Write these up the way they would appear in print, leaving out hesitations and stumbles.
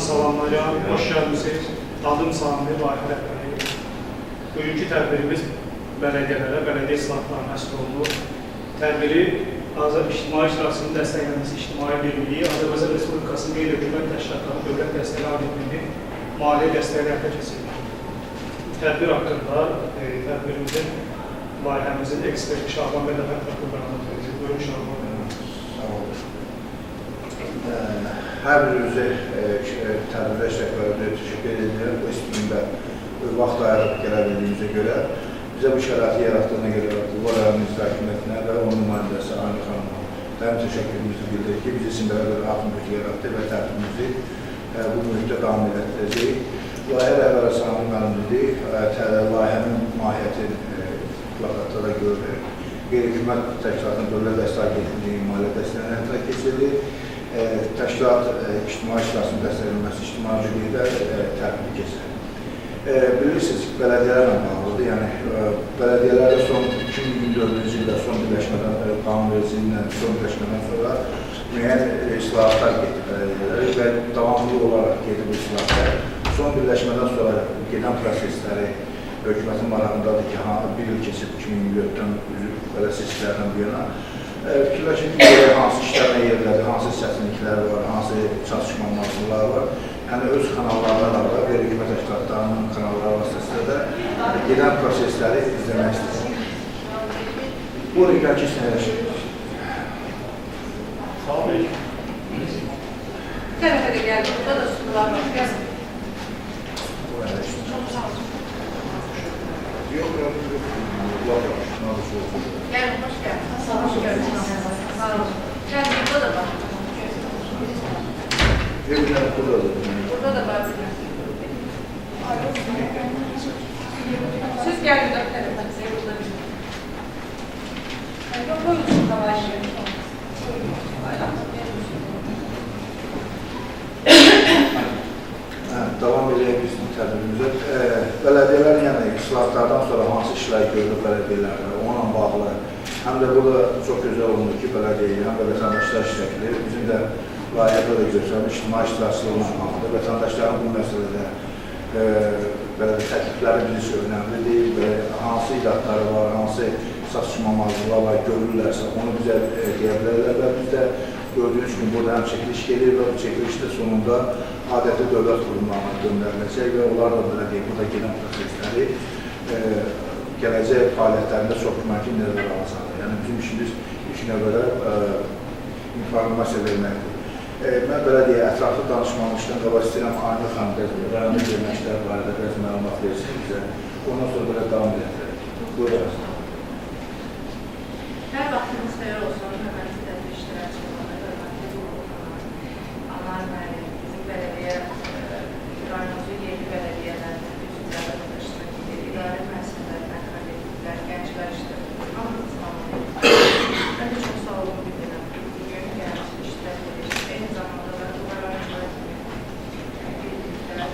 salamlayıram. Hoş gəldiniz. Adım Sami, layihə rəhbəri. Bugünkü tədbirimiz bələdiyyələrə, bələdiyyə islahatlarına həsr olunur. Tədbiri İctimai İştirakçının dəstəklənməsi İctimai Birliyi, Azərbaycan Respublikasının qeyri-hökumət təşkilatları Dövlət Dəstəyi Agentliyinin maliyyə dəstəklərində keçirilir. Tədbir haqqında tədbirimizin, layihəmizin eksperti Şaban və Dəfət proqramını verir. Buyurun Şaban və Hər birinizə tədbirdə iştiraklarına təşəkkür edirəm. Bu istimində vaxt ayırıb gələ bildiyimizə görə bizə bu şəraiti yarattığına görə bu rayonun icra hakimiyyətinə və onun nümayəndəsi Aynur xanıma daim təşəkkürümüzü bildiririk ki, biz için bərabər altın mühiti yaratdı və tədbirimizi bu mühitdə davam etdirəcəyik. Layihə rəhbəri Sami müəllimdir. Layihənin mahiyyətini plakatda da görürük. Qeyri-hökumət təşkilatının Dövlət Dəstəyi Agentliyinin maliyyə dəstəklərini həyata keçirilir. Təşkilat İctimai İştirakçının dəstəklənməsi İctimai Birliyidə tədbir keçirir. Bilirsiniz ki, bələdiyyələrlə bağlıdır. Yəni, bələdiyyələrdə son 2024-cü ildə son birləşmədən, qanunvericiliyindən son birləşmədən sonra müəyyən islahatlar gedir bələdiyyələrə və davamlı olaraq gedir bu islahatlar. Son birləşmədən sonra gedən prosesləri hökumətin marağındadır ki, bir il keçib 2024-dən belə seçkilərdən bu yana fikirləşir ki, hansı işlərlə yerlədir, hansı çətinliklər var, hansı çatışmamazlıqlar var. Yəni, öz kanallardan da, qeyri-hökumət təşkilatlarının kanalları vasitəsilə də gedən prosesləri izləmək istəyir. Bu rəqəm ki, sənələşir. Sağ olun. Tərəfə də gəldi, burada da sunular var. Gəlsin. Çok sağ olun. Yok. Gəlin, hoş geldin. Sağ olun. Hoş geldin. Sağ olun. Gəlin, burada da var. Burada da var. Siz gelin de telefonunuzda burada bir. Yok, buyurun savaşı. Davam edək biz tədbirimizə. Bələdiyyələrin yəni islahatlardan sonra hansı işlər görülür bələdiyyələrdə, onunla bağlı. Həm də burada çox gözəl olunur ki, bələdiyyə, həm də vətəndaşlar işləkilir. Bizim də layihədə də göstərilmiş ictimai iştirakçılığına bağlıdır. Vətəndaşların bu məsələdə təklifləri bizim üçün önəmlidir və hansı idatları var, hansı çatışmamazlıqlar var, görürlərsə onu bizə deyə bilərlər və biz də gördüyünüz kimi burada həm çəkiliş gelir və bu çəkilişdə sonunda adətli dövlət qurumlarına göndəriləcək və onlar da belə deyək, burada gedən prosesləri gələcək fəaliyyətlərində çox gümanki nəzərə alacaqdır. Yəni bizim işimiz ilk növbədə informasiya verməkdir. Mən belə deyək, ətraflı danışmamışdan qabaq istəyirəm Aynur xanım rayonun yerləşiklər barədə biraz məlumat versin bizə. Ondan sonra belə davam edəcək. Buyurun. Hər vaxtınız xeyir olsun, hörmətli tədbir iştirakçılarına, hörmətli anar müəllim, bizim bələdiyyə, rayonumuzun yeni bələdiyyələrində, üzvləri iştirak edir, idarə müəssisələrindən kollektivlər, gənclər iştirak edir, hamınız tanıyır. Mən də çox sağ olun bildirəm. Bugün gəlmişim, iştirak edir. Eyni zamanda da bu rayoncular kimi birliklər,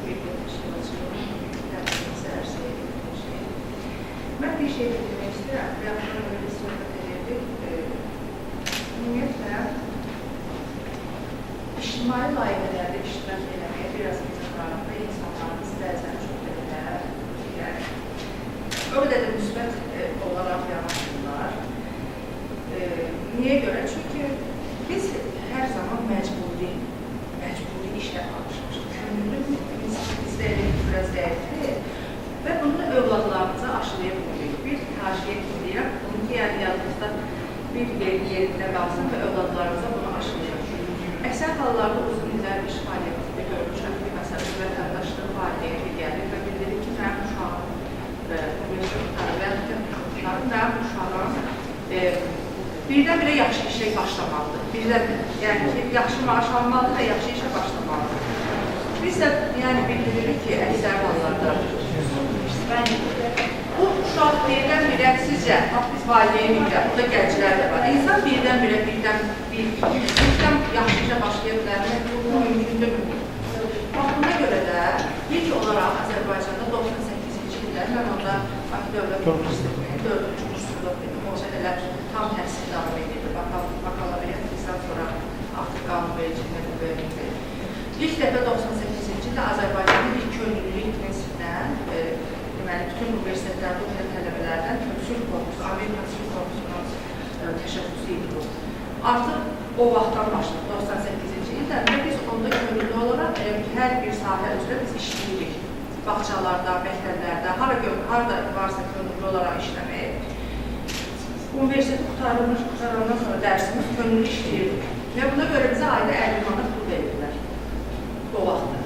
birliklər təşkilatçılığının tədbirimizi ərsəyə getirmişdir. Mən bir şey bildirmək istəyirəm, bir yaxından öyle söhbət edirdik. Ümumiyyətlə, ictimai layihələrdə iştirak eləməyə biraz insanlarında insanlarımız bəzən çox belə o qədər də müsbət olaraq yanaşırlar. Niyə görə? Çünki biz hər zaman məcburi işlə alışmışıq. Bizdə elə biraz zəifdir və bunu övladlarımıza aşılaya bilirik. Bir xarşiyə deyirəm, bunu ki, yəni yadımızda bir yerində qalsın və övladlarımıza bunu aşılayaq. Əksər hallarda uzun illər iş fəaliyyətində görmüşəm ki, məsələn, vətəndaşlıq fəaliyyəti gəlir və bildirir ki, mənim uşağım və mənim uşağım birdən-birə yaxşı işə başlamalıdır. Yəni ki, yaxşı maaş almalıdır və yaxşı işə başlamalıdır. Biz də bildiririk ki, əksər hallarda bu uşaq birdən-birə sizcə, biz valideynimcə, burada gənclər də var. İnsan birdən-birə, birdən yaxşı işə başlaya bilərmi? Bu mümkündür mü? Buna görə də ilk olaraq Azərbaycanda 98-ci ildə mən onda Bakı Dövlət Universitetinin 4-cü kursunda olsa elə tam təhsil davam edirdi. Bakalabiyat bizdən sonra artıq qanunvericiliyə bu verildi. İlk dəfə 98-ci ildə Azərbaycanda bir könüllülük prinsipindən, deməli, bütün universitetlərdə oxuyan tələbələrdən sülh korpusu, Amerikan sülh korpusunun təşəbbüsü idi bu. Artıq o vaxtdan başlayıb, 98-ci ildə və biz onda könüllü olaraq hər bir sahə üzrə biz işləyirik. Bağçalarda, məktəblərdə, harada varsa könüllü olaraq işləməyə. Universiteti qutarandan sonra dərsimiz könüllü işləyirdik. Və buna görə bizə ayda 50 manat pul verirlər o vaxtda.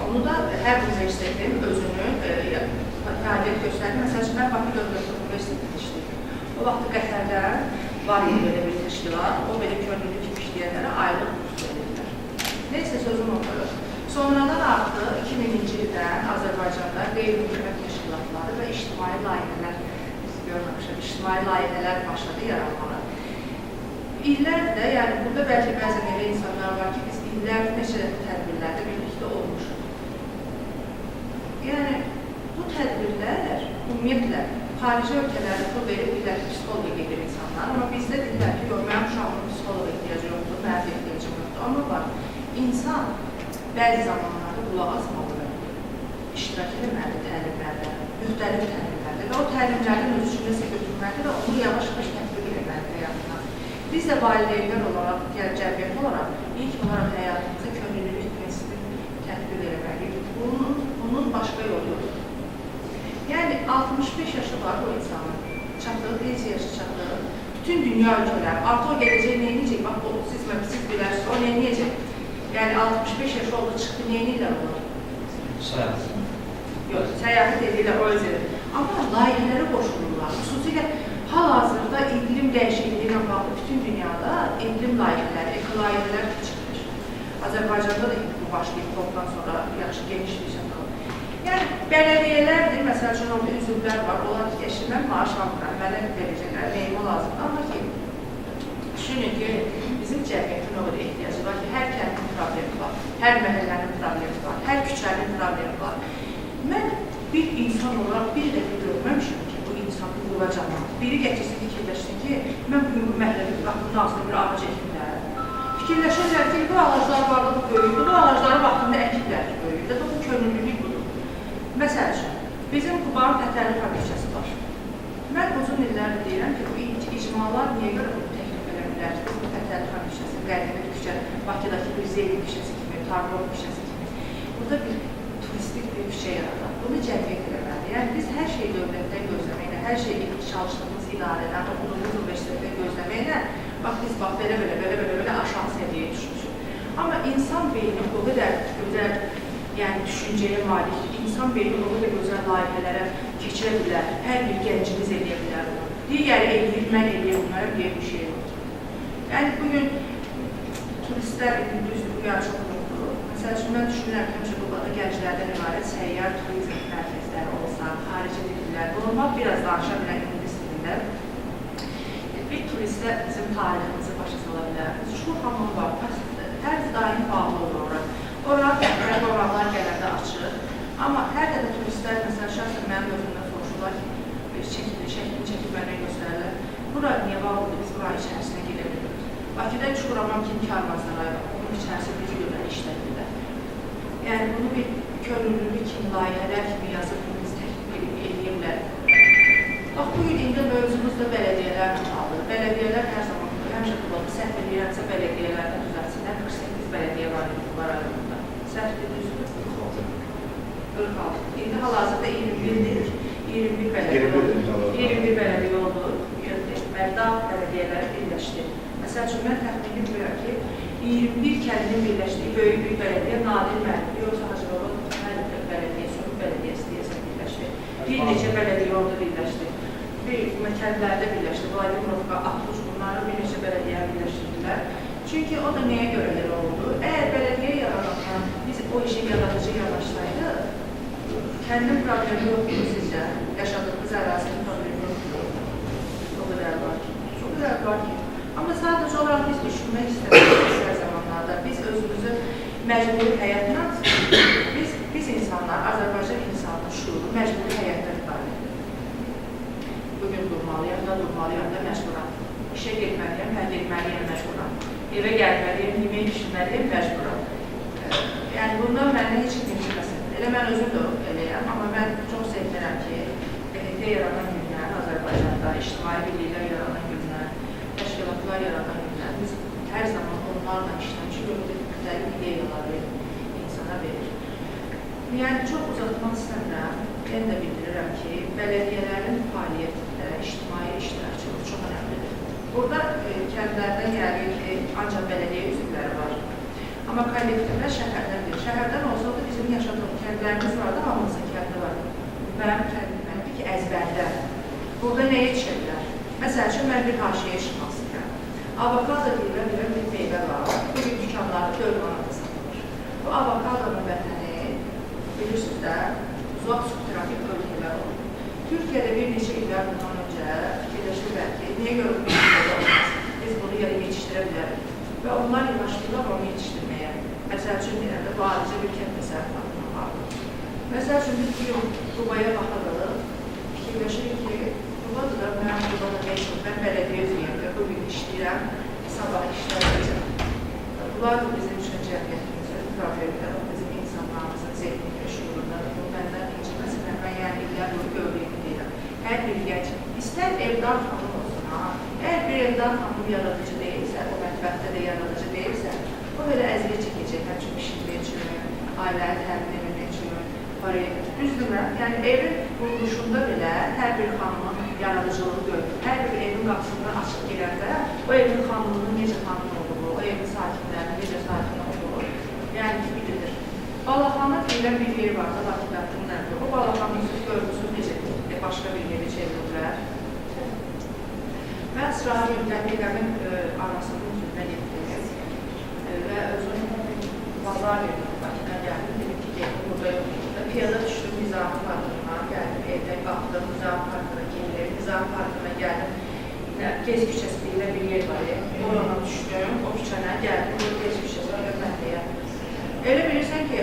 Onu da hər universitetin özünün fəaliyyət göstərdi. Məsəl üçün, mən Bakı Dövlət Universitetində işləyirdim. O vaxtda Qətərdə var idi belə bir təşkilat, o belə könüllü kimi işləyənlərə aylıq kurs verirlər. Neysə, sözüm olur. Sonradan artıq 2000-ci ildən Azərbaycanda qeyri-hökumət təşkilatları və ictimai layihələr başladı yaranmağa. İllərdə, yəni burada bəlkə bəzən elə insanlar var ki, biz illərdə neçə tədbirlərdə birlikdə olmuşuq. Yəni, bu tədbirlər ümumiyyətlə xarici ölkələrdə pul verib deyirlər ki, psixoloqa gedir insanlar, amma bizdə deyirlər ki, yox, mənim uşağımın psixoloqa ehtiyacı yoxdur, mənim ehtiyacım yoxdur. Amma var, insan bəzi zamanlarda qulaq asmalıdır, iştirak edilməlidir təlimlərdə, müxtəlif təlimlərdə və o təlimlərdən öz üçündəsə götürməlidir və onu yavaş-yavaş tətbiq edilməlidir həyatına. Biz də valideynlər olaraq, yəni cəmiyyət olaraq ilk olaraq həyatımıza könüllülük prinsipini tətbiq etməliyik. Bunun başqa yolu yoxdur. Yəni 65 yaşı var bu insanın, çatdığı, 1 yaşı çatdığı, bütün dünya ölkələri, artıq o gələcək neyinəcək? Bax, siz bilərsiniz, o neyinəcək? Yəni 65 yaşı oldu, çıxdı, neyinirlər olur? Səyahət. Yox, səyahət edirlər, o özləri. Amma layihələrə qoşulurlar. Xüsusilə hal-hazırda iqlim dəyişikliyi ilə bağlı bütün dünyada iqlim layihələri, eko-layihələr çıxmış. Azərbaycanda da bu başlayıb, topdan sonra yaxşı geniş bir şəkildə. Yəni, bələdiyyələrdir, məsəl üçün, orada üzvlər var, onlar eşitmən maaş almıram, mənə verəcəklər, neyimə lazımdır. Amma ki, düşünün ki, bizim cəmiyyətin o qədər ehtiyacı var ki, hər kəndin problemi var, hər məhəllənin problemi var, hər küçənin problemi var. Mən bir insan olaraq bir dəfə görməmişim ki, bu insan qurulacaq. Biri gətirsin, fikirləşsin ki, mən bugün bu məhəllənin qapının ağzına bir ağac əkiblər. Fikirləşirlər ki, bu ağaclar vardı, bu böyüdür, bu ağacları vaxtında əkiblər ki, böyüdür. Bu könüllülük budur. Məsəl üçün, bizim Qubanın Pətərli fabrikası var. Mən uzun illərdir deyirəm ki, bu icmalar niyə görə bunu təklif eləmirlər ki, bu Pətərli fabrikası, Qərdəmir küçə, Bakıdakı bir Zeynib küçəsi kimi, Tarlov küçəsi kimi. Burada bir turistik bir küçə yaradar. Bunu cəmiyyət eləməlidir. Yəni, biz hər şeyi dövlətdən gözləməklə, hər şeyi çalışdığımız idarədən, oxuduğumuz universitetdən gözləməklə, bax, biz belə aşağı səviyyəyə düşmüşük. Amma insan beyni o qədər gözəl, yəni düşüncəyə malikdir. İnsan beyni o qədər gözəl layihələrə keçirə bilər, hər bir gəncimiz eləyə bilər bunu. Digəri eləyir, mən eləyə bilmərəm, deyə bir şey yoxdur. Yəni, bugün turistlər düzdür, bu yer çox yoxdur. Məsəl üçün, mən düşünürəm ki, həmişə burada gənclərdən ibarət səyyar turizm mərkəzləri olsa, xarici dillər, bunlar biraz danışa bilən ingilis dilində. Bir turistlər bizim tariximizi başa sala bilər. Şur hamam var, hər daim bağlı olur ora. Ora restoranlar gələndə açır. Amma hər dədə turistlər, məsələn, şəxsən mənim özümdən soruşurlar ki, şəklini çəkib mənə göstərirlər. Bura niyə bağlıdır, biz buranın içərisinə gedə bilirik. Bakıda Şuramam kimi karvansaray var, onun içərisi bir görən işlədirlər. Yəni, bunu bir könüllülük kimi, layihələr kimi yazıb, biz təklif edə bilərik. Bax, bugün indi mövzumuz da bələdiyyələrlə alır. Bələdiyyələr hər zaman, həmişə qulağı səhv edirəmsə bələdiyyələrdən düzəlsinlər. 48 bələdiyyə var arasında. Səhv edirsin. 46. İndi hal-hazırda 21-dir. 21 bələdiyyə oldu. Dağ bələdiyyələri birləşdi. Məsəl üçün, mən təxmini bilirəm ki, 21 kəndin birləşdiyi böyük bir bələdiyyə Nadir Mənim, yoxsa Hacıbaba bələdiyyəsi, Sönük bələdiyyəsi deyəsən birləşdi. Bir neçə bələdiyyə orada birləşdi. Bir kəndlərdə birləşdi. Vladimirovka, Atluş, bunları bir neçə bələdiyyə birləşdirdilər. Çünki o da nəyə görə elə oldu? Əgər bələdiyyə yaradarkən biz o işi yaradıcı yanaşsaydı, kəndin problemi yoxdur sizcə, yaşadığımız ərazinin problemi yoxdur. O qədər var ki. Amma sadəcə olaraq biz düşünmək istəmirik hər zamanlarda. Biz özümüzü məcburi həyatla, biz insanlar, Azərbaycan insanının şuuru məcburi həyatdan ibarətdir. Bugün durmalıyam da məcburam. İşə getməliyəm, mən getməliyəm məcburam. evə gəlməliyim, yemək pişirməliyim, məcburam. Yəni, bundan məndən heç kim incitməsin. Elə mən özüm də eləyəm, amma mən çox sevinirəm ki, BMT yaranan gündən, Azərbaycanda ictimai birliklər yaranan gündən, təşkilatlar yaranan gündən, biz hər zaman onlarla işləmişik, müxtəlif ideyaları insana verir. Yəni, çox uzatmaq istəmirəm, mən də bildirirəm ki, bələdiyyələrin fəaliyyətində ictimai iştirakçılığı çox önəmlidir. Burada kəndlərdən gəlir ki, ancaq bələdiyyə üzvləri var. Amma kollektivlər şəhərdən deyil. Şəhərdən olsa da bizim yaşadığımız kəndlərimiz var da, hamımızın kəndi var. Mənim kəndim mənimdir ki, əzbərdə. Burada nə yetişirlər? Məsəl üçün, mən bir haşiyə çıxmaq istəyirəm. Avokado deyilən bir meyvə var. Bugün dükanlarda 4 manata satılır. Bu avokadonun vətəni, bilirsiniz də, uzaq subtropik ölkələr olur. Türkiyədə bir neçə illər bundan öncə fikirləşirlər ki, niyə görə bu ülkədə olmaz? Biz bunu yetişdirə bilərik. Və onlar yanaşdılar onu yetişdirməyə. Məsəl üçün, deyəndə, bu ayrıca bir kənd təsərrüfatına vardır. Məsəl üçün, biz bugün Qubaya baxarıq, fikirləşirik ki, Qubada da, mənim Qubada neyəcəm, mən bələdiyyə üzrəyəm və bugün işləyirəm, sabah işləyəcəm. Bunlar da bizim üçün cəmiyyətimizin problemlər, bizim insanlarımızın zehni və şuurundadır. Bu, məndən incitməsin, mən yəni illər bunu gördüyümü deyirəm. Hər bir gənc, istər evdan xanım olsun, əgər bir evdan xanım yaradıcı deyilsə, o mətbəxtdə də yaradıcı deyilsə, o belə əziyyət çəkəcək, həm çox pişirmək üçün, ailəyə təmin etmək üçün, düzdürmə, yəni evin quruluşunda belə hər bir xanımın yaradıcılığı görür. Hər bir evin qapısından açıq girəndə o evin xanımının necə xanım olduğu, o evin sakinlərinin necə sakin olduğu, yəni ki, bilinir. Balaxana deyilən bir yer var da, Bakıdakının əvvəl. O balaxanın siz görmüsünüz necə başqa bir yeri çevrilirlər. Mən sıralı müddətlərimin arasının üzrünə getdim və özüm bazar verdim, Bakıdan gəldim, dedim ki, geldim, burada yoxdur. Piyada düşdüm Nizami Parkına, gəldim, evdən qalxdım, Nizami Parkına gelirim, Nizami Parkına gəldim, Gez küçəsi deyilən bir yer var, orana düşdüm, o küçənə gəldim, Gez küçəsi var, məhəlləyə. Elə bilirsən ki,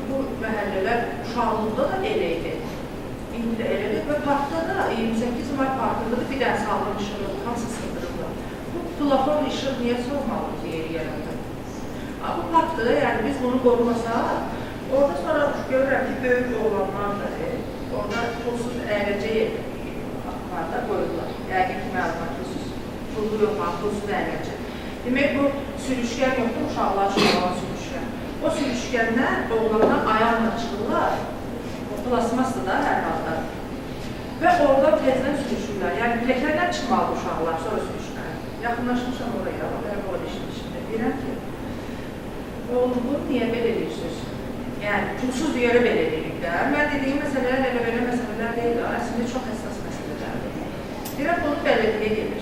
bu məhəllələr uşaqlıqda da elə idi. İndi də elədir və parkda da 28 may parkında da bir dənə sağlam işıq yoxdur, hamısı sındırırlar. Bu plafon işıq niyə sormalı ki, yeri yaratır? Bu parkda da, yəni biz bunu qorumasaq, orada sonra görürəm ki, böyük oğlanlar da orada pulsuz əyləncə var da qoyurlar. Yəqin ki, məlumat pulsuz, pullu yox, pulsuz əyləncə. Demək, bu sürüşkən yoxdur, uşaqlar olan sürüşkən. O sürüşkəndən oğlanlar ayağla çıxırlar. Plasmasdır da hər halda. Və oradan tezdən sürüşürlər. Yəni, biləklərdən çıxmalı uşaqlar, sonra sürüşürlər. Yaxınlaşmışam oraya, mən orada işləmişimdə. Deyirəm ki, oğlum, bunu niyə belə edirsiniz? Yəni, pulsuz yerə belə edirik də. Mən dediyim məsələlər elə belə məsələlər deyil, əslində çox həssas məsələlərdir. Deyirəm, bunu bələdiyyə gedir.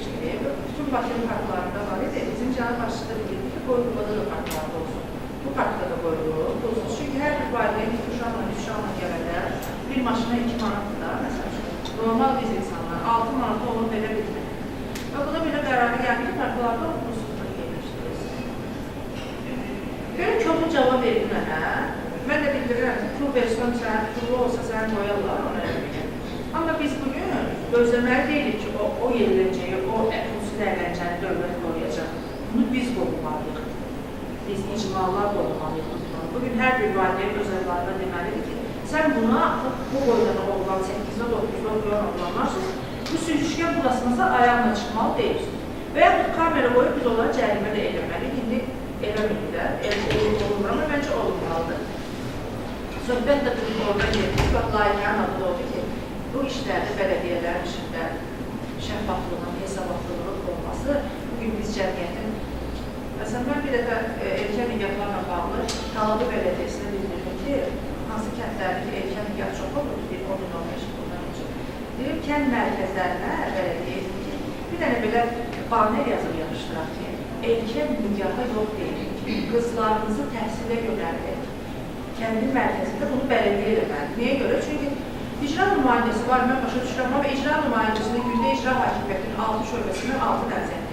Bütün Bakının parklarında var idi. Bizim canı başlıqda bilirdik ki, Qoyulubada da parklarda olsun. Bu parkda da qoyulur, pulsuz. Çünki hər bir valideyn iki uşaqla gələndə bir maşına 2 manatdır da, məsəl üçün. Normal biz insanlar 6 manatı olur belə bilmək. Və buna belə qərarı gəldi ki, parklarda o pulsuzluq gelirsiniz. Görün ki, onun cavab verir mənə. Mən də bildirirəm ki, pul versən, pullu olsa sən qoyarlar, ona eləməyəm. Amma biz bugün gözləməli deyilik ki, o yeniləncəyi, o pulsuz əyləncəni dövlət qoruyacaq. Bunu biz qorumalıyıq. Biz icmalar qorumalıyıq. Bugün hər bir valideyn öz evlarına deməlidir ki, sən buna bu boydan oğlan 8-də 9-da oğlan oğlanlarsınız, bu sürüşkən bulasınızsa ayağına çıxmalı deyirsiniz. Və ya bu kamera qoyub biz onlara cərimə də eləməliyik. İndi eləməyik də, olunmur, amma məncə olunmalıdır. Söhbət də bugün orada gedir. Bax, layihənin adı da oldu ki, bu işlərdə bələdiyyələrin içində şəffaflığın, hesabatlığın olması bugün biz cəmiyyətin Məsələn, mən bir dəfə erkən nigahlarla bağlı Talalı Bələdiyyəsinə bildirdim ki, hansı kəndlərdəki erkən nigah çox olur, bir 10-15 bundan önce. Deyim, kənd mərkəzlərinə bələdiyyə edir ki, bir dənə belə baner yazıb yapışdıraq ki, erkən nigaha yox deyilir ki, qızlarınızı təhsilə yönəldir. Kəndin mərkəzində bunu bələdiyyə eləməlidir. Niyə görə? Çünki icra nümayəndəsi var, mən başa düşürəm, amma icra nümayəndəsində gündə icra hakimiyyətinin 6 şöbəsindən 6 nəzər.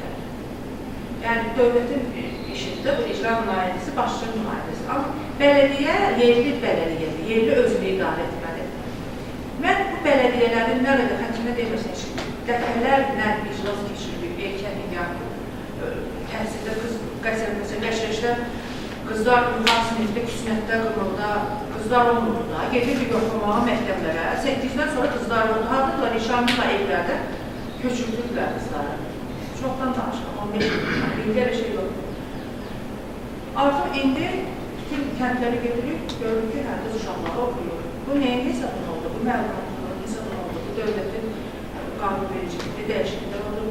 Yəni, dövlətin işində bu icra nümayəndəsi, başçı nümayəndəsi. Amma bələdiyyə yerli bələdiyyədir, yerli özünü idarə etməlidir. Mən bu bələdiyyələrin nə qədər həkimə deməsin ki, dəfələrlə iclas keçirilib, erkən nigah, təhsildə qəşəşdə qızlar ünvan sinifdə, küsnətdə, qımılda qızlar olmurdu da. Gedirdi yoxlamağa məktəblərə. 8-dən sonra qızlar oldu. Hardadılar, nişanlıqla evlərdə köçürdürdülər qızları. Çoxdan danışmaq, 15 ildə bir şey yoxdur. Artıq indi bütün kəndləri gedirik, görürük ki, hə, qız uşaqları oxuyur. Bu nəyin hesabın oldu? Bu məlumatların hesabın oldu. Bu dövlətin qanunvericilikdə dəyişikliklər oldu.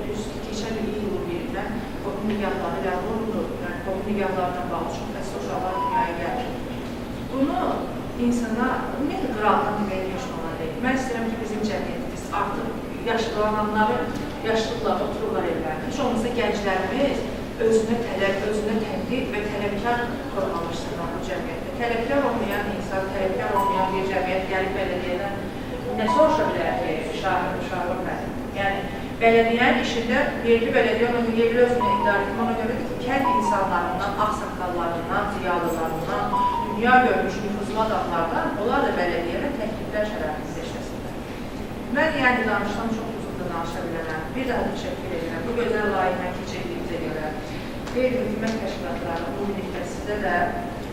Keçən il birindən qohum nigahları ləğv olundu. Yəni, qohum nigahlarına bağlı çox əsr uşaqlar dünyaya gəlir. Bunu insana, ümumiyyətlə, qıraqdan deməyə yaşamalar deyil. Mən istəyirəm ki, bizim cəmiyyətimiz artıq yaşlılananları, yaşlıqlar otururlar evlərdə. Heç olmasa gənclərimiz özünə tələb, özünə tənqid və tələbkar qormamışsınlar bu cəmiyyətdə. Tələbkar olmayan insan, tələbkar olmayan bir cəmiyyət gəlib bələdiyyədən nə soruşa bilər ki, Şahır mənim? Yəni, bələdiyyənin işində yerli bələdiyyə onu yerli özünə iqdar etmə ona görədir ki, kənd insanlarından, ağsaqqallarından, ziyalılarından, dünya görmüş nüfuzlu adamlardan onlar da bələdiyyələ təkliflər şərəfini seçməsinlər. Mən yəni danışsam çox uzun da danışa bilərəm. Bir daha təşəkkür edirəm. Bu gözəl layihə keçirdiyimizə görə qeyri-hökumət təşkilatları bu birlikdə sizə də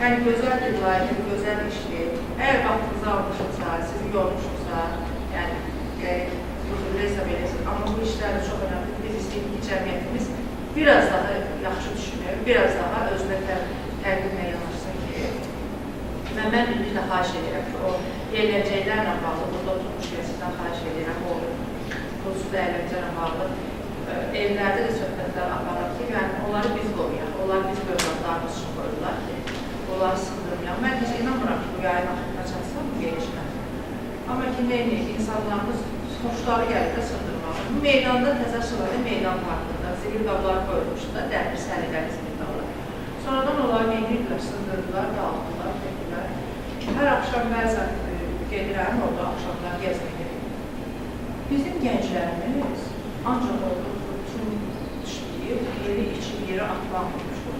yəni gözəl bir layihə, gözəl işdir. Əgər vaxtınızı almışsa, sizi yormuşsa, yəni rəzə verəsiniz. Amma bu işlərdə çox önəmli. Biz istəyik ki, cəmiyyətimiz biraz daha yaxşı düşünür, biraz daha özünə təqdimlə yanaşsın ki, və mən bir də xahiş edirəm ki, o yerləcəklərlə bağlı, burada oturmuş yəsindən xahiş edirəm, o pulsuz əyləncələ bağlı evlərdə də söhbətlər aparaq ki, yəni onları biz qoruyaq, onları biz bölümlərimiz üçün qoyurlar ki, onları sındırmayaq. Mən heç inanmıram ki, bu yayın axırına çatsam bu gelişmə. Amma ki, neyini, insanlarımız xoşları gəlir də sındırmalı. Bu meydanda təzəşələrdə meydan parkında zivil qabları qoyulmuşdu da, dəmir səliqəli zivil qablar. Sonradan onları neyinliklər, sındırdılar, dağıtdılar, təkdilər. Hər axşam bəzən gedirəm, orada axşamlar gəzməyə. Bizim gənclərimiz ancaq orada tüm işləyib, yeri içib, yeri atlanmışdır.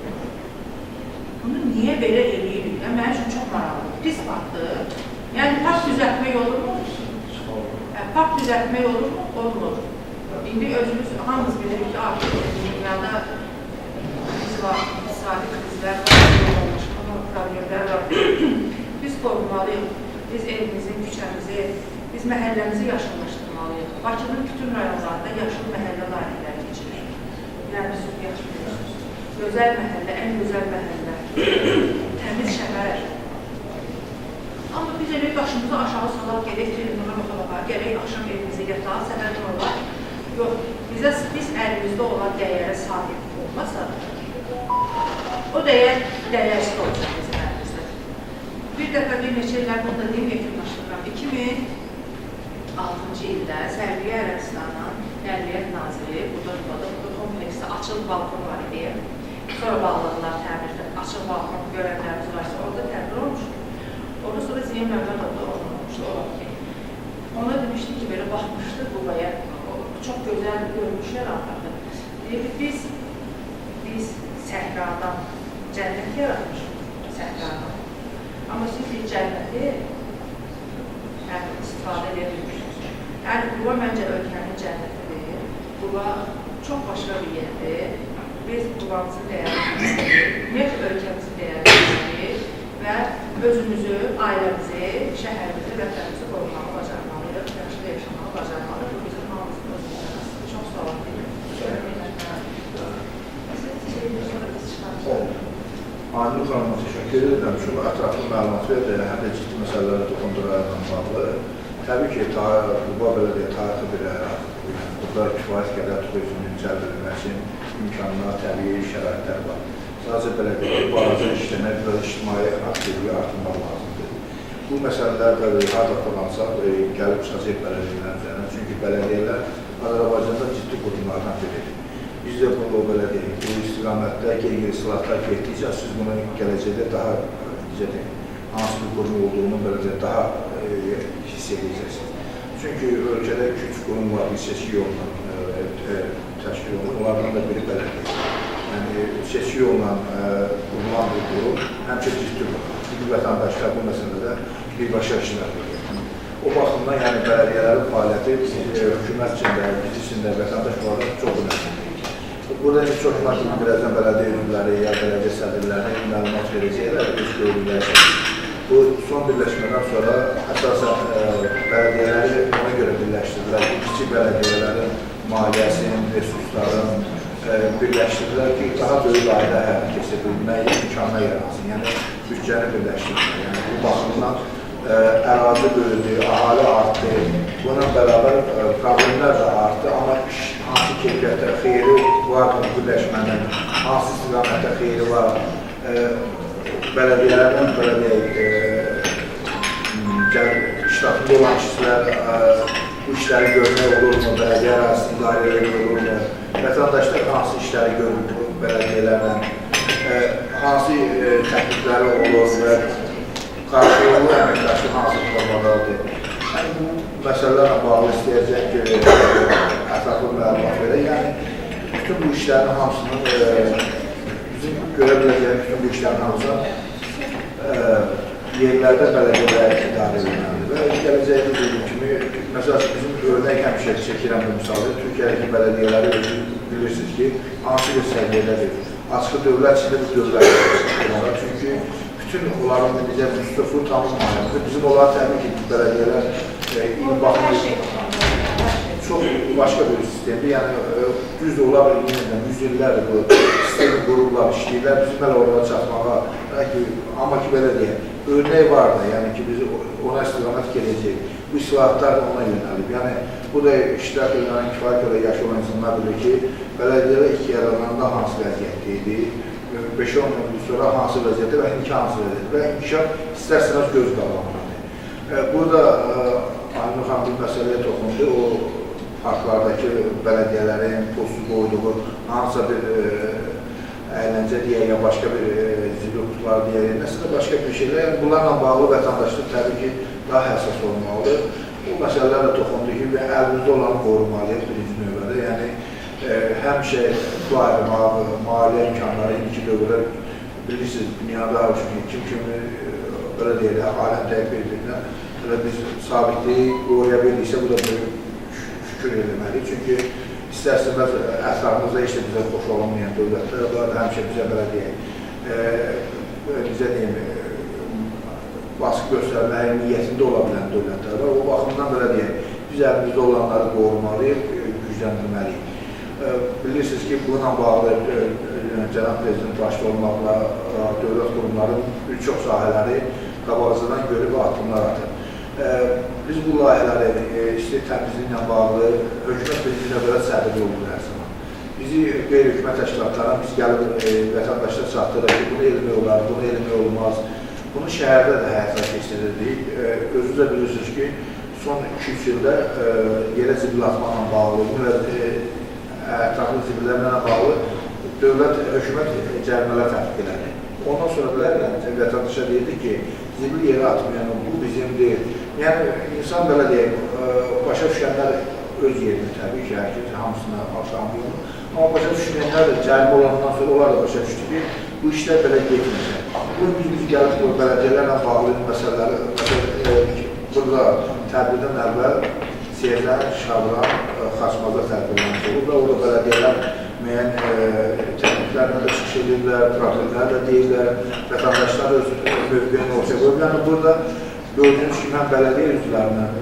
Bunu niyə belə eləyirik? Mənim üçün çox maraqlıdır. Pis parkdır. Yəni, park düzəltmək olur mu? Park düzəltmək olur mu? Olmur. İndi özümüz, hamımız bilirik ki, artıq dünyada biz var, iqtisadi krizlər var, problemlər var. Biz qorunmalıyıq. Biz evimizi, küçəmizi, biz məhəlləmizi yaşıllaşdırmalıyıq. Bakının bütün rayonlarında yaşıl məhəllə layihələri keçirir. Yəni, biz yaşılıyıq. Gözəl məhəllə, ən gözəl məhəllə, təmiz şəhər. Amma biz elə başımızı aşağı salaq, gedək telefona baxa-baxa, gələk axşam evimizi yatağa, səbəb olar. Yox, biz əlimizdə olan dəyərə sahib olmasa, o dəyər dəyərsiz olacaq bizim əlimizdə. Bir dəfə bir neçə illər bunu da deyim, yekunlaşdırıram. 2006-cı ildə Sərbiyə Ərəbistanın Nəqliyyat Naziri burada kompleksdə açıq balkon var idi. Sonra bağladılar təmirdə, açıq balkon görənlərimiz varsa, orada təmir olmuşdur. Ondan sonra Ziya Məmmədov da olmuşdu o vaxt ki. Ona demişdi ki, belə baxmışdı Qubaya, çox gözəl görmüşlər apardı. Biz səhradan cənnət yaratmışıq, səhradan. Amma siz bir cənnəti istifadə edebilmişsiniz. Yəni, Quba məncə ölkənin cənnətidir. Quba çox başqa bir yerdir. Biz Qubamızın dəyərliyik, ümumiyyətlə ölkəmizin dəyərliyik və özümüzü, ailəmizi, şəhərimizi, vətənimizi qorumağı bacarmalıyıq, yaxşı da yaşamağı bacarmalıyıq. Bu bizim hamımızın özümüzün aslında. Çox sağ olun. Aydın xanıma təşəkkür edirəm. Çox ətraflı məlumat verdi, həm də ciddi məsələlərə toxundurlarla bağlı. Təbii ki, Quba belediyə tarixi bir ərazidir. Burada kifayət qədər turizmin cəlb edilməsi imkanlar, təbii şəraitlər var. Sadəcə belediyə bazı işləmək və ictimai aktivliyi artırmaq lazımdır. Bu məsələlər də harada kullansa, gəlib çıxacaq bələdiyyələr üzərinə. Çünki bələdiyyələr Azərbaycanda ciddi qurumlardan biridir. Biz də bu belediyə, bu istiqamətdə yeni islahatlar getdikcə siz bunu gələcəkdə daha hansı bir qurum olduğunu belediyə daha hiss edəcəksiniz. Çünki ölkədə 2-3 qurum var, bir seçki yolla təşkil olunur. Onlardan da biri belediyə. Yəni, seçki yolla qurulan bir qurum həmçə ciddi olur. Çünki vətəndaşlar bu məsələdə birbaşa işlər edir. O baxımdan, yəni, bələdiyyələrin fəaliyyəti hökumət üçün də, biz üçün də, vətəndaş olaraq çox önəmlidir. Burada çox marketli birazdan bələdiyyə üzvləri, ya bələdiyyə sədrləri məlumat verəcəklər, öz görürlər. Bu son birləşmədən sonra əsasən bələdiyyələri ona görə birləşdirdilər. Kiçik bələdiyyələrin maliyyəsinin, resursların birləşdirdilər ki, daha böyük dairə həyata keçə bilmək imkanına yaransın. Yəni, bütçəni birləşdirdilər. Yəni, bu baxımdan ərazi böyüdü, ahali artdı. Bununla bərabər problemlər də artdı, amma hansı keyfiyyətə xeyri var bu birləşmənin, hansı istiqamətə xeyri var, bələdiyyələrdən iştirakında olan işçilər bu işləri görmək olurmu, bələdiyyə ərazisinin dairələri olurmu, vətəndaşlar hansı işləri görür bələdiyyələrlə, hansı təklifləri olur və qarşılıqlı əməkdaşlıq hansı formadadır. Yəni, bu məsələlərlə bağlı istəyəcək ki, ətraflı məlumat verək. Yəni, bütün bu işlərin hamısının, bizim görə biləcəyimiz bütün bu işlərin hamısının yerlərdə bələdiyyələr idarə edilməlidir. Və gələcəkdə dediyim kimi, məsələn, bizim örnək həmişə çəkirəm bu misalda, Türkiyədəki bələdiyyələri bilirsiniz ki, hansı bir səviyyədədir. Açıq dövlət içində bir dövlət çünki bütün onların bizə müstəfur tanınmayındır. Bizim onları təbii ki, bələdiyyələr çox başqa bir sistemdir. Yəni, düzdür, onlar yüz illərdir bu sistemi qururlar, işləyirlər. Bizim hələ orada çatmağa, amma ki, belə deyək, örnək var da, yəni ki, biz ona istiqamət gələcək. Bu islahatlar da ona yönəlib. Yəni, bu da iştirak edilən kifayət qədər yaşı olan insanlar bilir ki, bələdiyyələr 2 yarananda hansı vəziyyətdə idi, 5-10 il sonra hansı vəziyyətdə və indiki hansı vəziyyətdə və inkişaf istərseniz göz qalanmalıdır. Burada Aynur xanım bir məsələyə toxundu, o parklardakı bələdiyyələrin postu qoyduğu hansısa bir əyləncə deyək, ya başqa bir zibil qutular deyək, nəsə başqa bir şeylər. Bunlarla bağlı vətəndaşlıq təbii ki, daha həssas olmalıdır. Bu məsələlərlə toxundu ki, əlimizdə olanı qorumalıyıq birinci növbədə. Yəni, həmişə pul ayırmaq, maliyyə imkanları, indiki dövrlər bilirsiniz, dünyada kim belə deyək, aləm təqib edildiyindən biz sabitliyi qoruya bildiksə, bu da böyük şükür edilməliyik. Çünki istər-istəməz ətrafımızda heç də bizə xoş olunmayan dövlətlər, bunlar da həmişə bizə belə deyək, bizə deyim, baskı göstərməyə niyyətində ola bilən dövlətlər var. O baxımdan belə deyək, biz əlimizdə olanları qorumalıyıq, gücləndirməliyik. Bilirsiniz ki, bununla bağlı Cənab Prezident başda olmaqla dövlət qurumlarının bir çox sahələri qabaqcadan görüb və addımlar atır. Biz bu layihələri təmizliklə bağlı hökumət birinci növbədə sədrli olur hər zaman. Bizi qeyri-hökumət təşkilatlarına biz gəlib vətəndaşlar çatdırır ki, bunu elmək olar, bunu elmək olmaz. Bunu şəhərdə də həyata keçirirdik. Özünüz də bilirsiniz ki, son 2-3 ildə yerə zibil atmaqla bağlı, ətraflı zibillərlə bağlı dövlət, hökumət cərimələr tətbiq edir. Ondan sonra vətəndaşa deyildi ki, zibil yerə atmayan bu bizim deyil. Yəni, insan belə deyək, başa düşənlər öz yerini təbii ki, hər kəs hamısına aşamıyor. Amma başa düşməyənlər də cərimə olandan sonra onlar da başa düşdü ki, bu işlər belə getməyəcək. Bu, biz gəlib bu bələdiyələrlə bağlı məsələləri, burada tədbirdən əvvəl Siyəzən, Şabran, Xaçmazda tədbirləmiş olur və orada bələdiyələr müəyyən təkliflərlə də çıxış edirlər, problemlər də deyirlər, vətəndaşlar öz mövqeyini ortaya qoyub. Yəni, burada gördüyünüz kimi, mən bələdiyyə üzvlərindən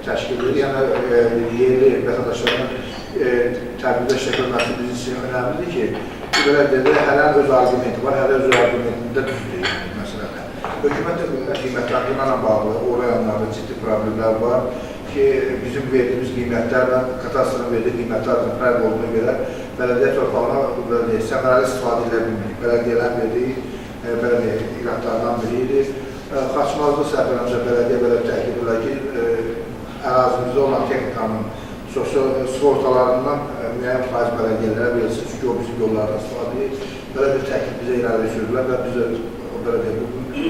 təşkil edir, yəni yerli vətəndaşlarının tədbirdə işləkilməsi bizim üçün önəmlidir ki, bu bələdiyyədə hələ öz argumenti var, hələ öz argumentində düzdür məsələdə. Hökumət qiymətlərlə bağlı o rayonlarda ciddi problemlər var ki, bizim verdiyimiz qiymətlərlə, katastrın verdiyi qiymətlərlə fərq olduğuna görə bələdiyyə torpağına səmərəli istifadə edilə bilmirik. Bələdiyyələrin verdiyi iqratlardan biridir. Xaçmazda səhvələmsə bələdiyyə belə təklif edirlər ki, ərazimizdə olan texnikanın sığortalarından müəyyən faiz bələdiyyələrə verilsin, çünki o bizim yollardan istifadə edir. Belə bir təklif bizə irəli sürürlər və biz bu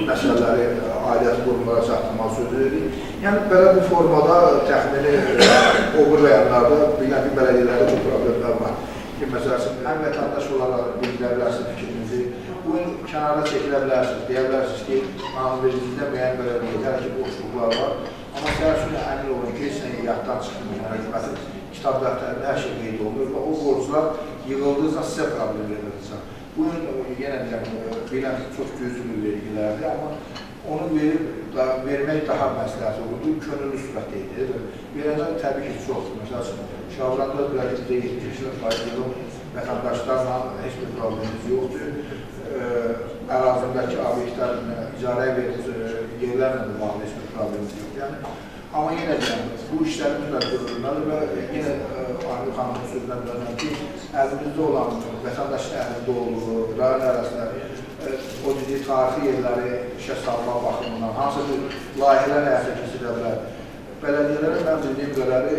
məsələləri aidiyyət qurumlara çatdırmaq sözü edirik. Yəni, belə bir formada təxmini o bu rayonlarda bilən ki, bələdiyyələrdə bu problemlər var. Ki, məsələn, həm vətəndaş olaraq bilgilə bilərsiniz fikrinizi, bu kənara çəkilə bilərsiniz, deyə bilərsiniz ki, qanunvericiliyində müəyyən bələdiyyələr ki, boşluqlar var. məsələ üçün əmin olun ki, sən yaddan çıxmıyor, hökumətin kitab dəftərində hər şey qeyd olunur və o borclar yığıldığında sizə problem verilirsə. Bugün yenə deyirəm, bilən çox gözlü vergilərdir, amma onu vermək daha məsləhət olurdu, könüllü sürətdə idi. Verəcək təbii ki, çoxdur. Məsəl üçün, Şavranda bilətimizdə 70% yılın vətəndaşlarla heç bir problemimiz yoxdur. Ərazimdəki obyektlərin icarəyə verilmiş yerlərlə də bağlı heç bir problemimiz yoxdur. Yəni, amma yenə deyəm, bu işlərimiz də görülməli və yenə Ahmet xanımın sözünə dönəm ki, əlimizdə olan vətəndaşın əlində olduğu, rayon ərazilər, o dediyi tarixi yerləri işə salma baxımından, hansı bir layihələr həyata keçirə bilər. Bələdiyyələrə mən bildiyim qədəri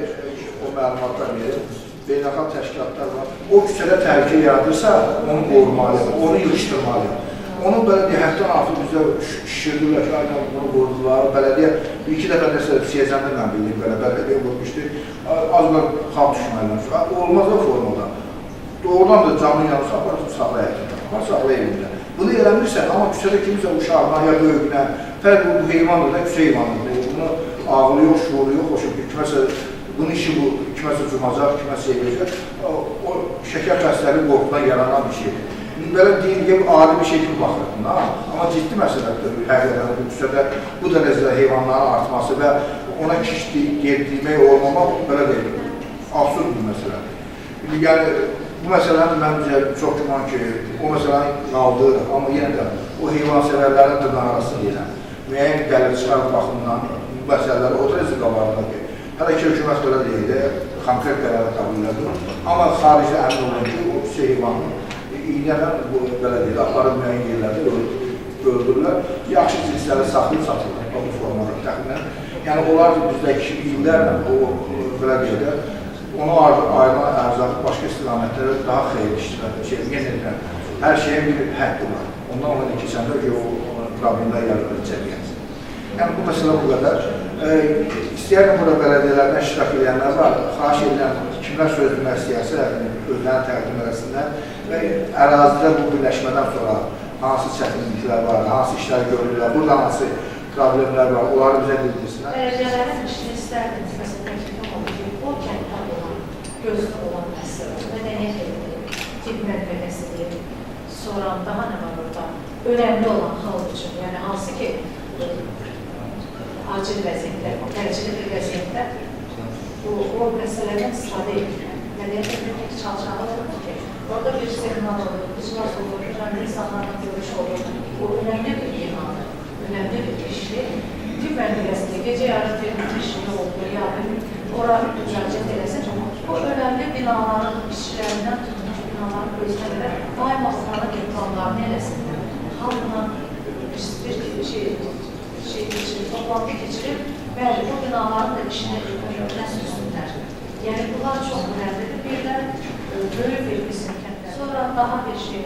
o məlumatlar verir, beynəlxalq təşkilatlar var. O küçədə təhlükə yaradırsa, onu qorumalıyıq, onu yığışdırmalıyıq. Onu bələdiyyə həddən artıq bizə şişirdirlər ki, aynen bunu qorudular. Bələdiyyə bir-iki dəfə nəsə siyəcəndə mən bildiyim belə bələdiyyə qoymuşdu. Azlar xalq düşməliyəm. Olmaz o formada. Doğrudan da canlı yanı saxlaya evində. Bunu eləmirsən, amma küçədə kimsə uşağına ya böyükünə, fərq bu heyvandır da, küçə heyvandır. Bunu ağlı yox, şuuru yox, hoşum ki, kiməsə bunun işi bu, kiməsə cumacaq, kiməsə eləyəcək. O şəkər xəstəliyi qorxudan yaranan bir şeydir. Belə deyil ki, adi bir şey kimi baxırdım, amma ciddi məsələdir. Həqiqətən bu küçədə bu dərəcədə heyvanların artması və ona kiş demək olmamaq belə deyil. Absurd bir məsələdir. Yəni, bu məsələni məncə çox güman ki, o məsələni qaldırır, amma yenə də o heyvan sevərlərin dırnağı arasını deyilən, müəyyən gəlir çıxarıb baxımından bu məsələləri o dərəcə qabarırlar ki, hələ ki, hökumət belə deyil, konkret qərarı qabullədir, amma xaricdə əmin olun ki, o küçə heyvanın iynədən belə deyil, aparıb müəyyən yerlərdə öldürürlər, yaxşı cinsləri saxlayıb satırlar, bu formada təxminən. Yəni, onlar bizdəki illərlə o belə deyil, onu ayrılan ərzaqı başqa istiqamətlərə daha xeyirli iştirak hər şeyin bir həddi var. Ondan ona keçəndə ki, o problemlər yaradılır cəmiyyət. Yəni, bu məsələ bu qədər. İstəyərəm burada bələdiyyələrdən iştirak edənlər var. Xahiş edirəm, kimlər söz bilmək istəyərsə, özlərini təqdim edəsinlər və ərazidə bu birləşmədən sonra hansı çətinliklər var, hansı işlər görülürlər, burada hansı problemlər var, onları bizə bildirsinlər. Bələdiyyələrin işini istərdiniz, məsələn, o kənddən olan, gözlü olan məsələ, mədəniyyət edilir, tibb mədəniyyəsidir, sonra daha nə var orada, önəmli olan xalq üçün, yəni hansı ki, acil vəziyyətdə, təcili bir vəziyyətdə o məsələdən istifadə edilir. Mədəniyyət edilir ki, çalışanlar olur ki, orada bir seminar olur, iclas olur, önəmli insanlarla görüş olur, o önəmli bir imanı, önəmli bir işdir. Tibb mədəniyyəsində gecə yarın verilmiş işini olur, yarın ora müraciət eləsin. O önəmli binaların işçilərindən tutmuş binaların özünə qədər daim hastalarına planlarını eləsinlər. Halkla bir toplantı keçirib, bəli, bu binaların da işini sürsünlər. Yəni, bunlar çox önəmlidir. Birdən böyük bir bizim kəndlər. Sonra daha bir şey,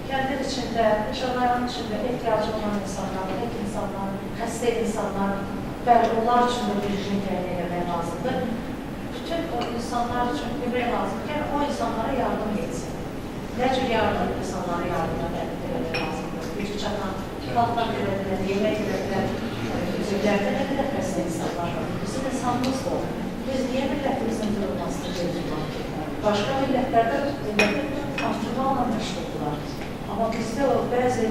kəndin içində, şəhərin içində ehtiyacı olan insanlar, hək insanlar, xəstə insanlar, bəli, onlar üçün də bir şey təyin eləmək lazımdır. Bütün o insanlar üçün bilmək lazımdır ki, o insanlara yardım etsin. Nə cür yardım insanlara yardım etmək lazımdır? Gücü çatan, xalqdan verədilər, yemək verədilər, üzvlərdə nə qədər xəstə insanlar var. Bizim insanımız da olur. Biz niyə millətimizin durulmasını gözləyək ki? Başqa millətlərdə artırmaqla məşğuldular. Amma bizdə o bəzi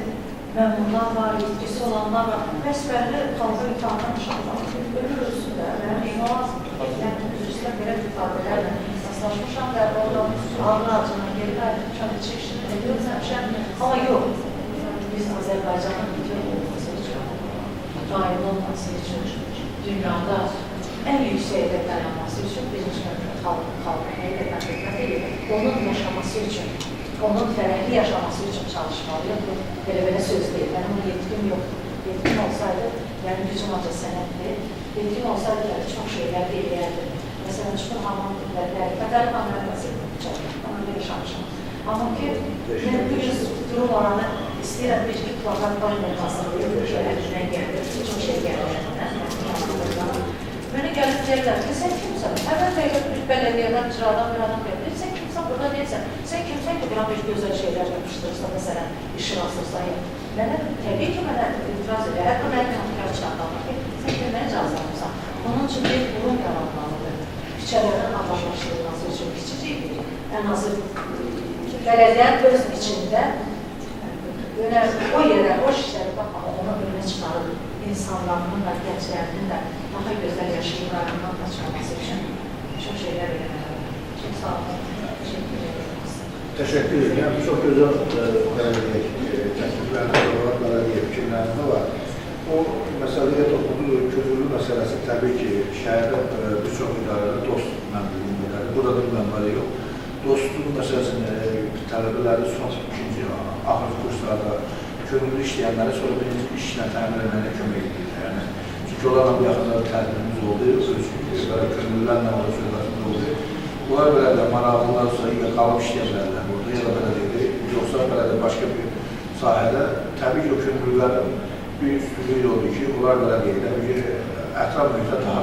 məmurlar var, yetkisi olanlar var. Bəsbəlli xalqa itaatdan uşaqlar. Ölür ölsün də, mənim iman lazımdır. Yəni, üzrüstə belə ifadələrlə əsaslaşmışam və oradan ağır acına geri qayıtmışam, çəkişini ediyormuşam. Amma yox, biz Azərbaycanın bütün olması üçün, daim olması üçün, dünyada ən yüksəkdə dayanması üçün birinci xalqın həqiqətən xidmət edir. Onun yaşaması üçün, onun fərəhli yaşaması üçün çalışmalıyıq. Belə söz deyil, mənim yetkim yoxdur. Yetkim olsaydı, yəni gücüm ancaq sənətdir. Yetkim olsaydı, çox şeylər eləyərdim. Məsələn, çıxın hamam dillərdə, qədər qanlarması ona görə yaşamışam. Amma ki, bu yüz durum oranı istəyirəm bir-iki plakat var ilə hazırlayıb, əlimdən gəldir, çox şey gəlir. Mənə gəlib deyirlər ki, sən kimsən? Həmən dəqiqə bir bələdiyyədən, icradan bir adam gəlir. Sən kimsən, burada deyilsən. Sən kimsən ki, bir an bir gözəl şeylər yapışdırırsan, məsələn, işin asırsan. Mənə, təbii ki, mənə itiraz edir. Hətta mənə kanıqlar çıxardan var ki, sən kimdən icazlanırsan? Onun üçün bir qurum yaratmalıdır. Küçələrin adamlaşdırılması üçün kiçicik bir, ən azı bələdiyyə öz içində o yerə, o işləri baxmalı, ona önə çıxarıb insanların da, gənclərinin də daha gözəl yaşayımlarından da çıxarması üçün çox şeylər eləməlidir. Çox sağ olun. Teşekkür ederim. Teşekkür ederim. Çok güzel tekliflerinde var, belediye fikirlerinde var. O meseleye topluluğu, çözülü meselesi tabii ki şehirde birçok idarede dost memnuniyetleri. Burada bir memnuniyeti yok. Dostluğun meselesini tələbələri son ikinci ahır kurslarda könüllü işleyenlere sonra birinci işlə təmin etmeye kömək edir. Yani, çünkü onlarla bu yaxında tədbirimiz oldu, könüllülərlə orada sözlərimiz oldu. Bunlar belə də maraqlılarsa ya qalıb işləyənlərlə burada ya da belə deyil, yoxsa belə də başqa bir sahədə təbii ki, o könüllülərin bir üstünlüyü oldu ki, bunlar belə deyil, ətraf mühitə daha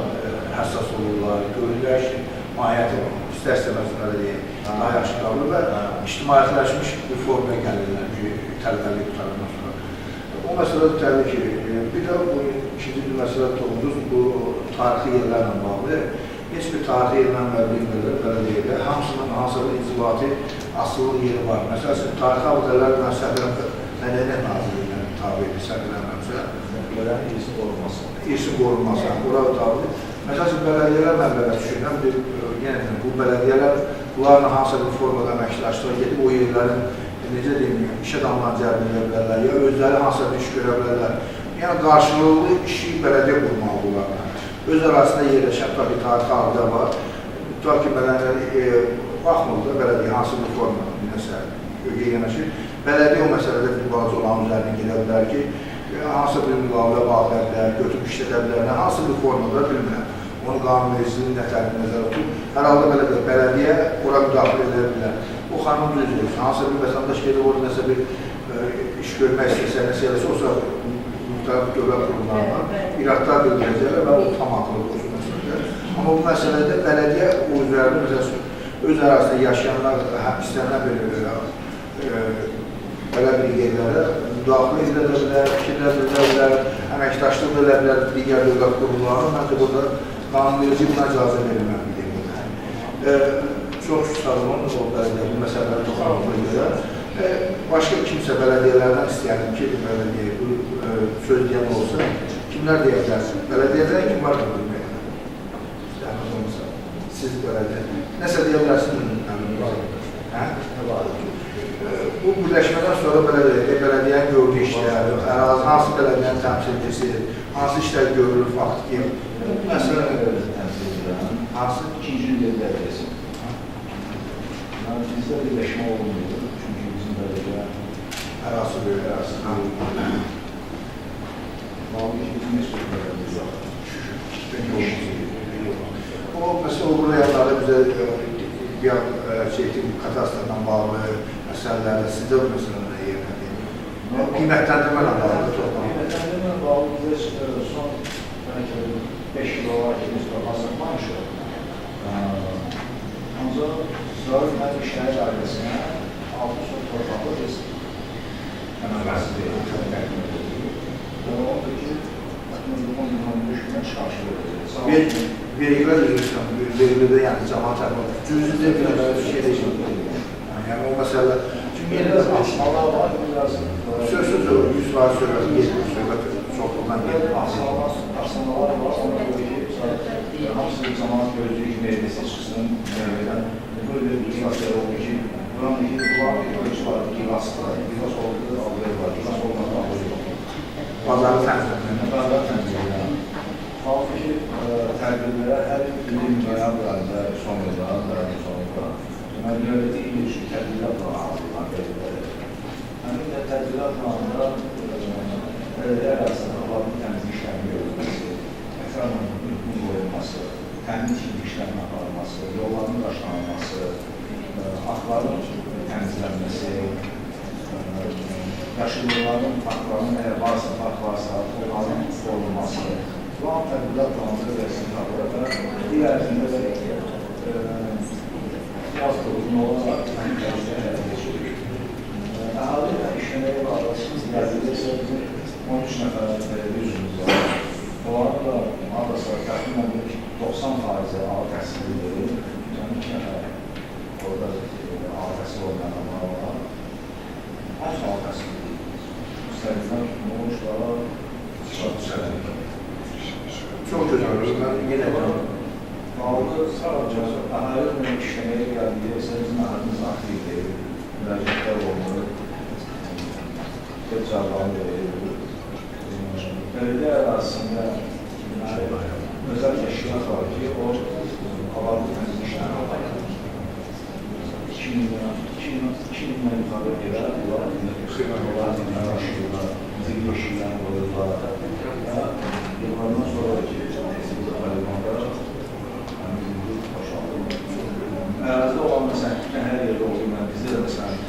həssas olurlar, görürlər ki, mahiyyəti istər-istəməz belə deyil, daha yaxşı qalır və ictimaiyyətləşmiş bir formaya gəlirlər ki, tələbəlik qutarından sonra. O məsələ təbii ki, bir də bu ikinci bir məsələ toxundunuz, bu tarixi yerlərlə bağlı. Heç bir tarixi yerlə bilmirlər, belə deyil, hamısının hansısa bir inzibati asılı yeri var. Məsələn, tarixi abidələr Mədəniyyət Nazirliyinə tabi edir, səhvlənməmsə. Bölgələrin irsi qorunması. İrsi qorunması, bura tabi. Məsələn, bələdiyyələr mənbələ düşünürəm, yenə bu bələdiyyələr bunlarla hansısa bir formada əməkdaşlığa gedib o yerlərin, necə deyim, iş adamlarını cəlb edə bilərlər, ya özləri hansısa bir iş görə bilərlər. Yəni, qarşılıqlı işi bələdiyyə qurmalı bunlarla. Öz arasında yerləşən tabi tarixi abidə var. Tutaq ki, baxmırdı, bələdiyyə hansı bir formada, nəsə, ögəyə yanaşır. Bələdiyyə o məsələdə bir balaca olan üzərinə gedə bilər ki, hansı bir müqavilə bağlı bilər, götürüb işlədə bilər, hansı bir formada bilmirəm. Onu qanunvericiliyin nətərini nəzərə tutub. Hər halda belə bir bələdiyyə ora müdaxilə edə bilər. O xanım düz deyir, hansı bir vətəndaş gedib orada nəsə bir iş görmək istəsə, nəsə eləsə, olsa müxtəlif dövlət qurumlarına iradlar bildirəcəklər və o tam haqlıdır o məsələdə. Amma bu məsələdə bələdiyyə o üzərində, məsələn, öz ərazisində yaşayanlar istənilən bir belə bir yerlərə müdaxilə edə bilər, fikirlər edə bilər, əməkdaşlıq edə bilər digər dövlət qurumlarına. Məncə burada qanunverici buna icazə verilməlidir. Çox sağ olun, bu məsələləri toxanımına görə. Başqa kimsə bələdiyyələrdən istəyənim ki, bu söz deyən olsa, kimlər deyə bilərsin? Bələdiyyədən kim var da bilmək? İstəyəniz olmasa, siz bələdiyyə. Nəsə deyə bilərsin? Bu birləşmədən sonra bələdiyyənin gördüyü işlər, hansı bələdiyyənin təmsilcisi, hansı işlər görülür, faktiki, bu məsələ təmsil edirəm. hansı? İkinci bələdiyyəsi. Bizdə birləşmə olmuyor, çünki bizim bələdiyyə Ərası böyük, ərası. Vallahi bizim heç bir bələdiyyə yox. O, məsələn, o buraya bizə katastrofla bağlı məsələlərdə sizdə bu məsələlərə yerinədir. Qiymətləndirmə ilə bağlı toxunur. Qiymətləndirmə ilə bağlı biz son 5 il olaraq ki, biz hazırlamışıq. Ancaq Zörf Mənim İşləri Dairəsinə 6 son torpaqlı biz əməməsi deyil, təqdim edilir. Və odur ki, 10-15 gündən çıxarışılır. Vergiler üzründən, vergilərdə yəni cəmaat tərəfindən cüzi də bir şey deyil. Yəni o məsələ, çünki yeni də asmalar var, biraz sözsüz o 100% söhbəti gedir, söhbət çoxluğundan gedir. Asmalar var, ona görə ki, hamısı cəmaat gözlüyü kimi edilisi çıxsın, böyle bir ihlaslar oldu ki, buranın ölçü var, ihlas var, ihlas oldu, aldığı var, ihlas olmadı, aldığı yok. Bazarı tənzimləyən. Bazarı tənzimləyən. Halbuki tədbirlərə hər ilim məyanlarında sonradan, dövləti il üçün tədbirlər planlarından verirlər. Həmin də tədbirlər planında bələdiyyə ərazisində havaların təmizlik işlərinin görülməsi, ətrafının mühüm qoyulması, təmin kimi işlərin aparılması, yolların daşlanması, atların təmizlənməsi, yaşıllıqların, parkların, əgər varsa, park varsa, onların qorunması, bu an tədbirlər planında versin tabiyyata, digərində də yaz qurulun olaraq həmin təmizliyə həyata geçirir. Əhali ilə işləməyə bağlı, sizlərdə isə bizim 13 nəfər üzrümüz var. Onların da adası təxminən 90% ali təhsillidir. Yəni 2 nəfər orada ali təhsil olmayan adamlar var. Hamısı ali təhsillidir. İstədiklər olmuşlar, Çox gözəl olur. Mən yenə də qaldı sadəcə əhalilə işləməyə gəldiyi, bizim əhalimiz aktivdir, müraciətlər olmalı, cavabını verir. Bələdiyyə ərazisində özəl təşkilat var ki, o avarlı təmizlik işləri var. 2000-dən yuxarı gedər, bunlar zilli işlər olurlar. Yıllardan sonra ki, ərazide olan məsələn, hər yerdə olduğu mən bizdə də məsələn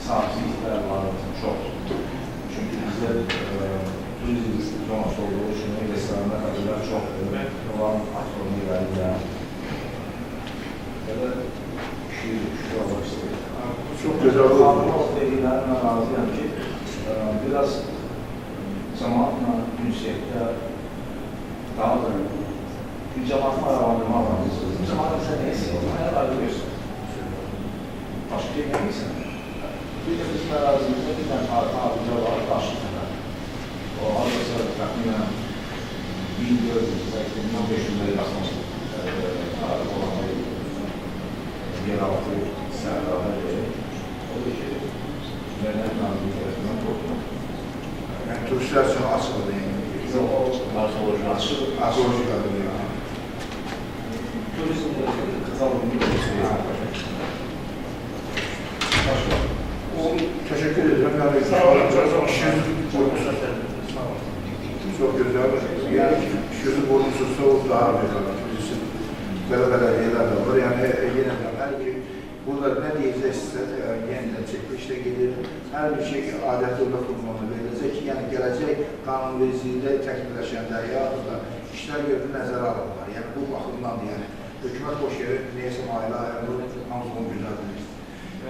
sahibliklər var, çoxdur. Çünki bizdə turizm zonası olduğu üçün restoranlar, qadılar çoxdur. Olan aktörünü gəlirlər. Belə şükür olmaq istəyir. çox gözəl olur. Qanun dediklərim mən razıyam ki, biraz cəmaatla ünsiyyətdə daha da cəmaatın aralandırmaq lazımdır. Cəmaat bizə nə istəyir? Mənə ayrı görsün. Başqa şey gəlmirsən. Bir də bizim ərazimizdə bir dənə abidə var, Daşlıqda. O adresi təxminən 1400-1500-lərə yaxın tarix olan yeraltı sərdarlar. Odur ki, Mədəniyyət Nazirliyi tərəfindən qorxmaq. Yəni turistlər üçün açılır. Yox, o arxeoloji açıq. Arxeoloji qadır. Turizmdə qızalımlı Teşekkür ederim. Sağ olun, çok sağ olun. Çok güzel. Yani şunu burnusuz soğuk daha güzel. Bizim belediyeler de var. Yani yine de her bir burada ne diyecekse yeniden çekilişte gelir. Her bir şey adeti olarak kurmalı verilecek ki yani gelecek kanunvericiliğinde tekmilleşende ya da işler gördüğü nəzərə alırlar. Yani bu bakımdan yani hükümet boş yeri neyse maile ayarlı hamısının güzeldir.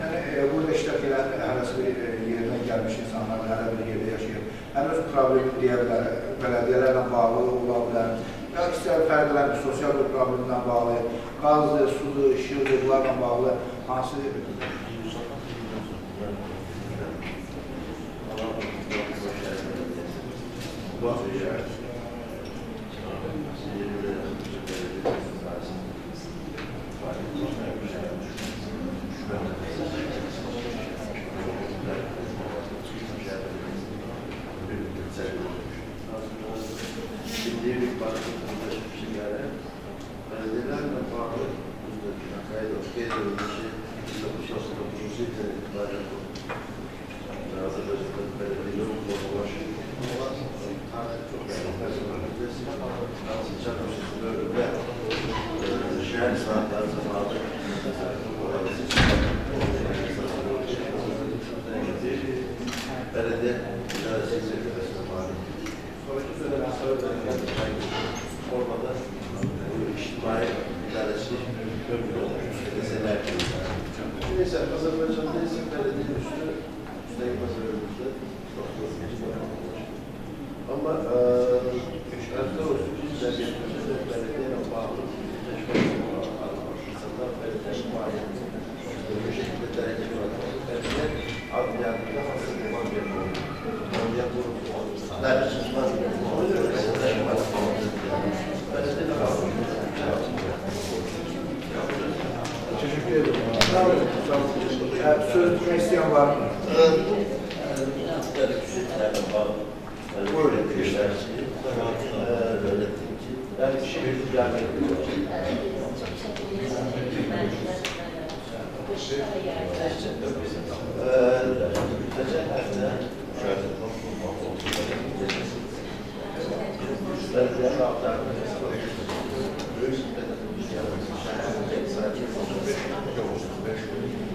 Yani burada iştirak eden hərəsi bir yerdən gəlmiş insanlar, hələ bir yerdə yaşayır. Həm öz problemi deyərlər, belediyelerle bağlı ola bilər. Ya istər fərqlənmiş sosial bir problemlə bağlı, qazdır, sudur, işıqdır, bunlarla bağlı hansı Şimdi bir parça şeylere belediyelerle bağlı kaydı gelirmişi 1999 yılında itibaren Azerbaycan'da belediye olmalar artık çok personelinde ve şehir saatler zamanı belediye idaresi hizmetine bağlı. Sonraki dönemde orada içtimai idaresi mümkün olmuş. Deseler ki. Neyse Azerbaycan'da ise belediye üstelik pazarımızda çok hızlı ama özde olsun cemiyetinde belediyeyle bağlı insanlar belediyenin maliyeti bu şekilde dereceli olarak belediye adliyatında hazırlaman gerekiyor. Adliyat Teşekkür ederim. Söz tutmak isteyen var mı? Böyle bir işler öğrettim ki ben bir şey gelmedim.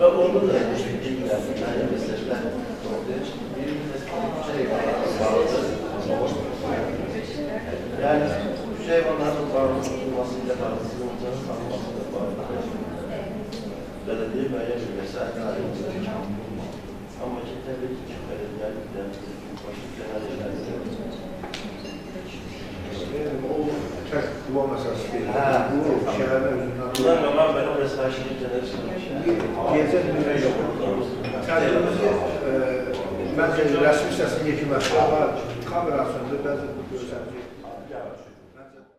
Ve orada da bu şekilde yani mesajlar ortaya çıktı. Bir şey var, bağlı. Yani şey onların bağlılığıyla bağlılığını tanımasıyla bağlı. Belediye müəyyən bir mesai halinde ama ki tabii ki belediyeler başı genel işlerinde O tək duvar məsələsi deyil. Hə. Bu şəhərin özündən. Bundan qabaq mən o mesajını denirsin. Gecə dünya yox. Tədbirimizi məncə rəsmi hissəsinin yekunlaşdırma kamerasında bəzi göstərici.